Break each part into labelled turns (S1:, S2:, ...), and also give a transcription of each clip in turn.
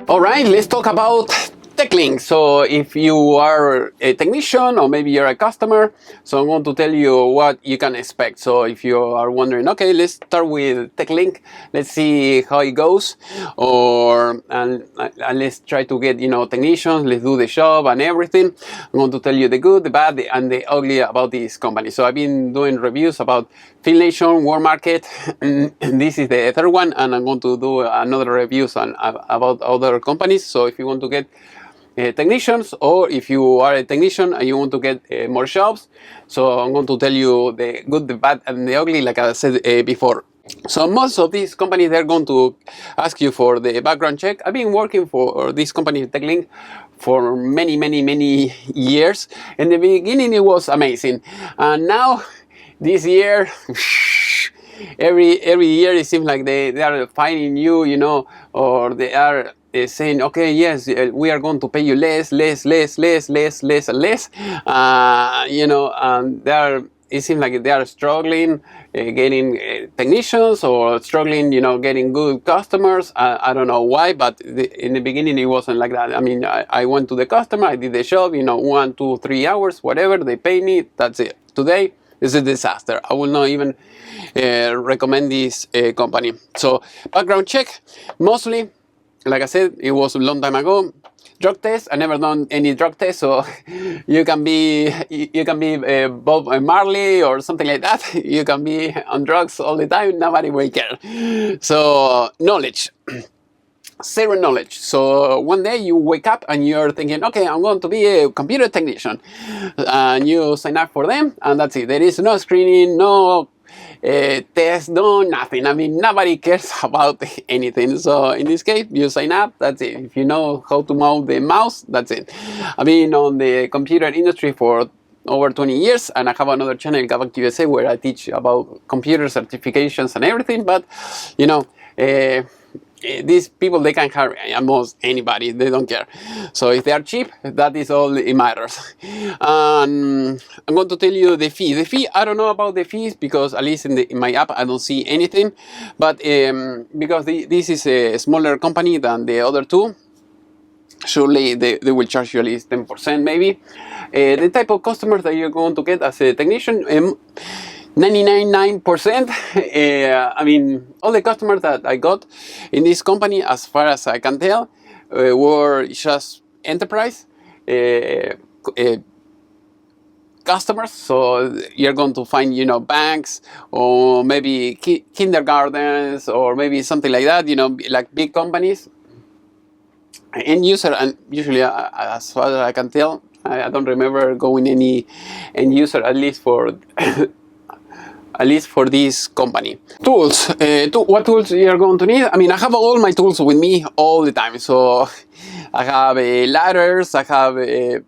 S1: All right, let's talk about Techlink. So if you are a technician or maybe you're a customer, so I'm going to tell you what you can expect. So if you are wondering, okay, let's start with Techlink, let's see how it goes, and let's try to get, technicians, let's do the job and everything. I'm going to tell you the good, the bad, and the ugly about this company. So I've been doing reviews about Fieldnation, World Market, and this is the third one, and I'm going to do another reviews about other companies. So if you want to get technicians, or if you are a technician and you want to get more jobs, so I'm going to tell you the good, the bad, and the ugly, like I said before. So most of these companies, they're going to ask you for the background check. I've been working for this company, Techlink, for many years. In the beginning, it was amazing, and now this year, every year it seems like they are finding you, or they are saying, okay, yes, we are going to pay you less, and less. And it seems like they are struggling getting technicians, or struggling, getting good customers. I don't know why, but in the beginning it wasn't like that. I mean, I went to the customer, I did the job, 1, 2, 3 hours, whatever, they pay me, that's it. Today, it's a disaster. I will not even recommend this company. So background check, mostly, like I said, it was a long time ago. Drug test, I never done any drug test, so you can be Bob Marley or something like that. You can be on drugs all the time, nobody will care. So knowledge. Zero knowledge. So one day you wake up and you're thinking, okay, I'm going to be a computer technician, and you sign up for them, and that's it. There is no screening, no test, no nothing. I mean, nobody cares about anything. So in this case, you sign up, that's it. If you know how to mount the mouse, that's it. I've been on the computer industry for over 20 years, and I have another channel, Gabak USA, where I teach about computer certifications and everything. But these people, they can hire almost anybody, they don't care. So if they are cheap, that is all it matters. I'm going to tell you the fee. The fee, I don't know about the fees, because at least in my app I don't see anything. But because this is a smaller company than the other two, surely they will charge you at least 10% maybe. The type of customers that you're going to get as a technician, 99.9%. I mean, all the customers that I got in this company, as far as I can tell, were just enterprise customers. So you're going to find, banks, or maybe kindergartens, or maybe something like that, like big companies. End user, and usually, as far as I can tell, I don't remember going any end user, at least for this company. Tools. What tools you're going to need? I mean, I have all my tools with me all the time. So I have ladders, I have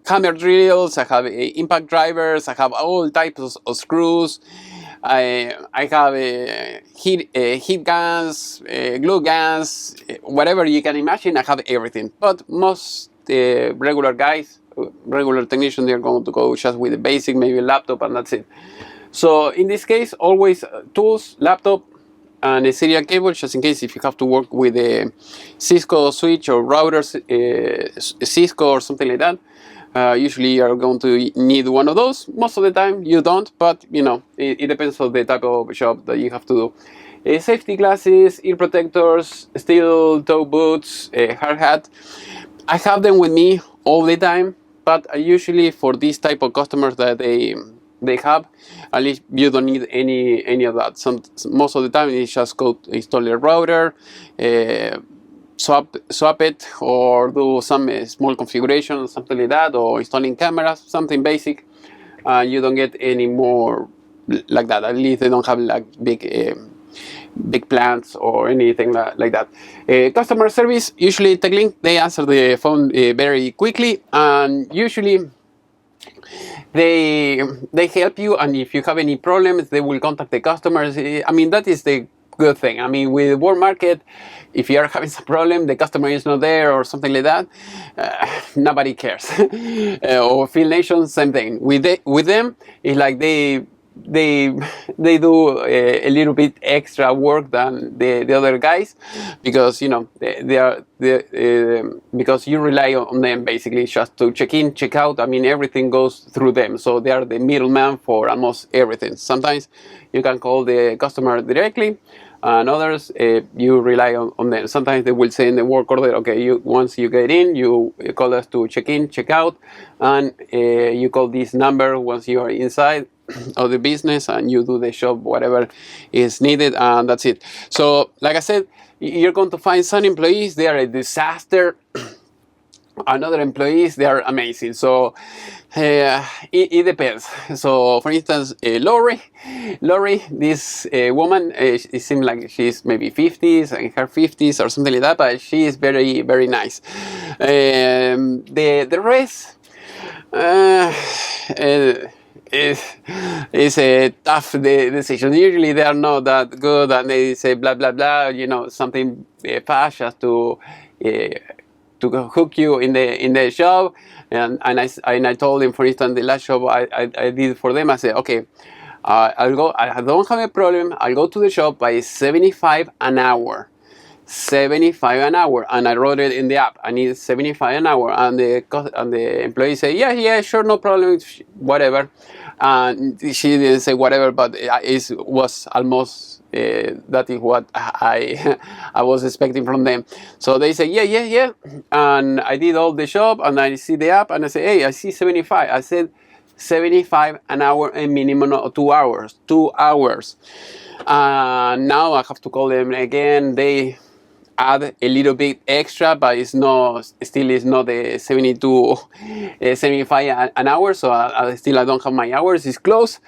S1: hammer drills, I have impact drivers, I have all types of screws. I have heat guns, glue guns, whatever you can imagine. I have everything. But most regular guys, regular technicians, they're going to go just with the basic, maybe a laptop, and that's it. So in this case, always tools, laptop, and a serial cable, just in case if you have to work with a Cisco switch or routers, Cisco or something like that. Usually you are going to need one of those. Most of the time you don't, but it depends on the type of job that you have to do. Safety glasses, ear protectors, steel toe boots, hard hat. I have them with me all the time, but usually for this type of customers that they have, at least you don't need any of that. Most of the time it's just go install a router, swap it, or do some small configuration, something like that, or installing cameras, something basic. You don't get any more like that. At least they don't have like big plans or anything like that. Customer service, usually Techlink, they answer the phone very quickly, and usually they help you, and if you have any problems, they will contact the customers. I mean, that is the good thing. I mean, with World Market, if you are having some problem, the customer is not there or something like that, nobody cares. Or Fieldnation, same thing. With them, it's like they they do a little bit extra work than the other guys, because you know they are because you rely on them basically just to check in, check out. I mean, everything goes through them, so they are the middleman for almost everything. Sometimes you can call the customer directly, and others you rely on them. Sometimes they will say in the work order, okay, once you get in, you call us to check in, check out, and you call this number once you are inside of the business, and you do the job, whatever is needed, and that's it. So like I said, you're going to find some employees, they are a disaster, and other employees, they are amazing. So it depends. So for instance, Lori, this woman, it seems like she's maybe 50s, in her 50s or something like that, but she is very, very nice. The rest is a tough decision. Usually they are not that good, and they say blah blah blah, you know, something fast just to hook you in the shop. And I told him, for instance, the last shop I did for them, I said, okay, I'll go, I don't have a problem, I'll go to the shop by 75 an hour. 75 an hour, and I wrote it in the app. I need 75 an hour, and the employee say, yeah, sure, no problem, whatever. And she didn't say whatever, but it was almost that is what I was expecting from them. So they say, yeah, and I did all the job, and I see the app, and I say, hey, I see 75. I said 75 an hour, a minimum of 2 hours. 2 hours. Now I have to call them again. They add a little bit extra, but it's not, still is not the 75 an hour. So I don't have my hours. It's close,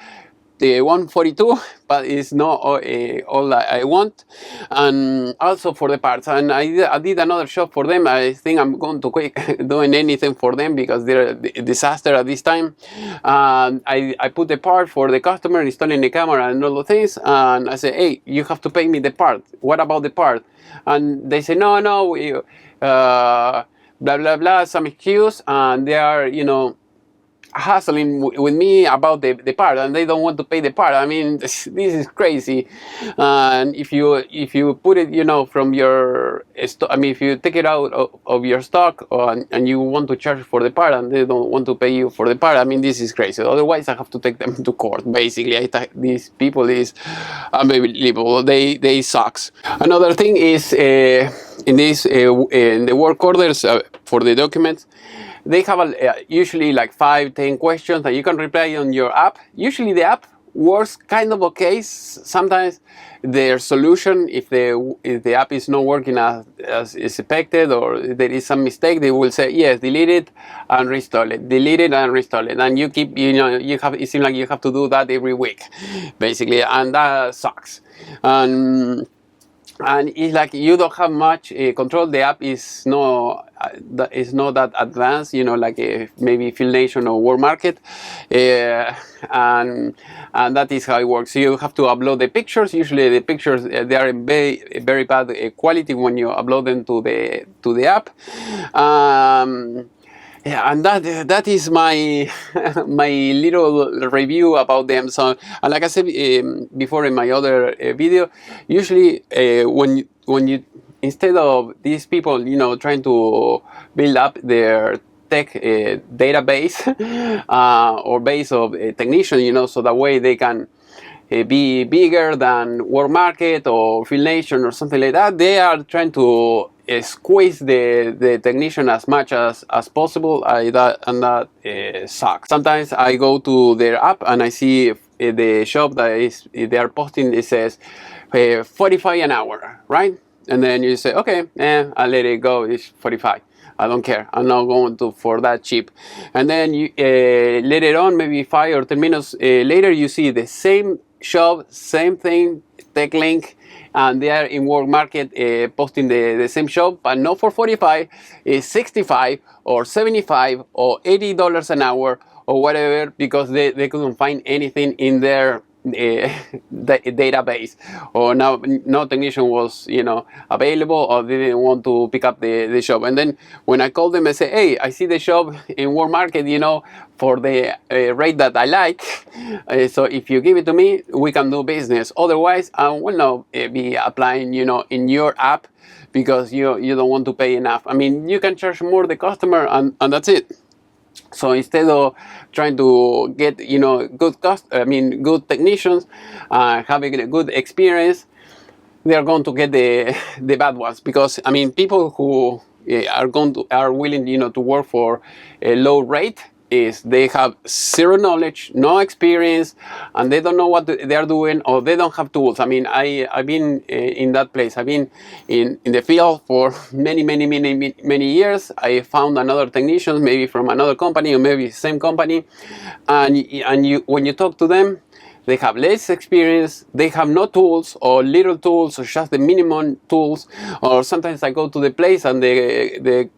S1: the 142, but it's not all I want. And also for the parts, and I did another shop for them. I think I'm going to quit doing anything for them because they're a disaster at this time. I put the part for the customer, installing the camera and all the things, and I say, hey, you have to pay me the part. What about the part? And they say, no, we, blah blah blah, some excuse, and they are, you know, hassling with me about the part, and they don't want to pay the part. I mean, this is crazy. And if you put it, you know, from your stock, I mean, if you take it out of your stock, and you want to charge for the part, and they don't want to pay you for the part, I mean, this is crazy. Otherwise, I have to take them to court. Basically, these people is unbelievable. They sucks. Another thing is in the work orders for the documents, they have usually like 5-10 questions that you can reply on your app. Usually the app works kind of okay. Sometimes their solution, if the app is not working as is expected, or there is some mistake, they will say, yes, delete it and restore it, delete it and restore it. And you keep, you know, it seems like you have to do that every week, basically, and that sucks. And it's like you don't have much control. The app is not that advanced, you know, like maybe Fieldnation or World Market, and that is how it works. So you have to upload the pictures. Usually the pictures they are in very bad quality when you upload them to the app. Yeah, and that is my my little review about them. So, and like I said before in my other video, usually when you instead of these people, you know, trying to build up their tech database or base of technicians, you know, so that way they can be bigger than World Market or Fieldnation or something like that, they are trying to squeeze the technician as much as possible, and that sucks. Sometimes I go to their app and I see the shop that they are posting, it says 45 an hour, right? And then you say, okay, I'll let it go, it's 45. I don't care, I'm not going to for that cheap. And then you later on, maybe 5 or 10 minutes later, you see the same shop, same thing, Techlink, and they are in World Market posting the same shop, but not for 45, it's 65 or 75 or $80 an hour or whatever, because they couldn't find anything in their the database, or no technician was, you know, available, or they didn't want to pick up the job. And then when I called them, I say, hey, I see the job in World Market, you know, for the rate that I like. So if you give it to me, we can do business. Otherwise, I will not be applying, you know, in your app, because you don't want to pay enough. I mean, you can charge more the customer, and that's it. So instead of trying to get, you know, good good technicians, having a good experience, they are going to get the bad ones. Because I mean, people who are willing, you know, to work for a low rate, is they have zero knowledge, no experience, and they don't know what they are doing, or they don't have tools. I mean, I've been in that place. I've been in the field for many years. I found another technician, maybe from another company, or maybe same company, and when you talk to them, they have less experience, they have no tools, or little tools, or just the minimum tools. Or sometimes I go to the place, and the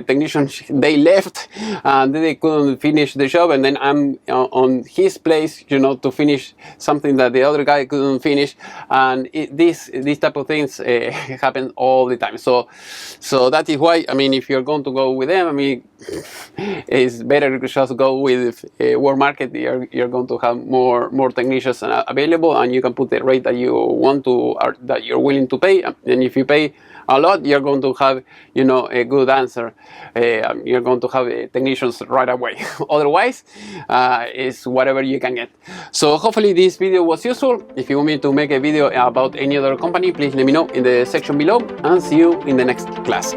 S1: technicians, they left, and they couldn't finish the job, and then I'm on his place, you know, to finish something that the other guy couldn't finish. And these type of things happen all the time. So that is why, I mean, if you're going to go with them, I mean, it's better to just go with World Market. You're going to have more technicians available, and you can put the rate that you want to, or that you're willing to pay. And if you pay a lot, you're going to have, you know, a good answer. You're going to have technicians right away. Otherwise, it's whatever you can get. So hopefully this video was useful. If you want me to make a video about any other company, please let me know in the section below, and see you in the next class.